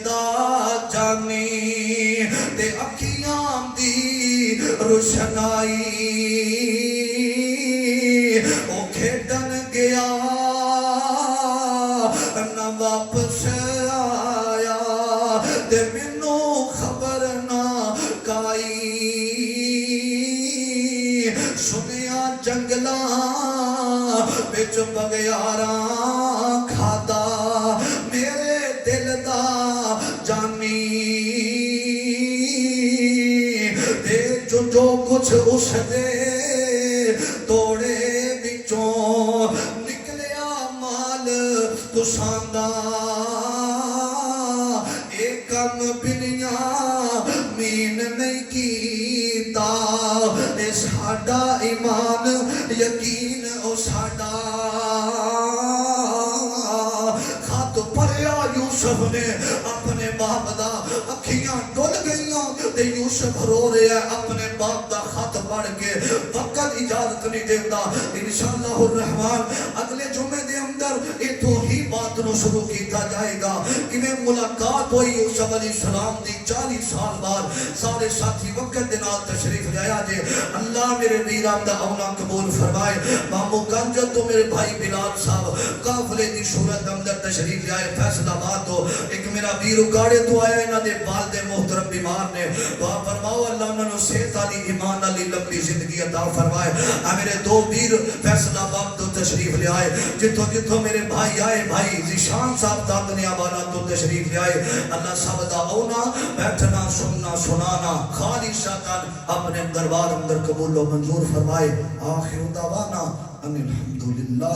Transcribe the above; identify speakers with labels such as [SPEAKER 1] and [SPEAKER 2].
[SPEAKER 1] دا جانی تے اکھیاں دی روشنائی او کھیڈن گیا نہ واپس آیا تے مینوں خبر نہ کائی سنیا جنگلاں وچ بگیاراں کھادا میرے دل دا جانی تے جو کچھ اس دے توڑے وچوں نکلیا مال تساں دا اے کم بنیامین نہیں کیتا اے ساڈا ایمان یقین او ساڈا خط پڑھیا یوسف نے اپنے باپ دا اکھیاں ڈل گئیاں تے یوسف رو رہا ہے اپنے باپ دا خط پڑھ کے وقت اجازت نہیں دیتا انشاءاللہ الرحمن اگلے جمعے دے اندر اتو ہی بات نو شروع کیتا جائے گا کہ میں ملاقات ہوئی یوسف علیہ السلام دی 40 سال بعد سارے ساتھی وقت دے نال تشریف لے آیا جے اللہ میرے ویران دا اونا قبول فرمائے مامو گنجل تو میرے بھائی بلال صاحب قافلے دی صورت اندر تشریف لے آئے فیصلہ بات ہو ایک میرا ویر اکاڑے تو آیا انہاں دے والد محترم بیمار نے دعا فرماؤ اللہ انہاں نو صحت علی ایمان علی لمبی زندگی عطا فرمائے میرے دو ویر فیصلہ بات تو تشریف لے آئے جتھوں میرے بھائی آئے بھائی ذیشان صاحب داندنیا والا تو تشریف لے آئے اللہ صاحب دا اونا بیٹھنا سننا سنانا خالصتاً اپنے دربار اندر قبول و منظور فرمائے آخر دعوانا ان الحمدللہ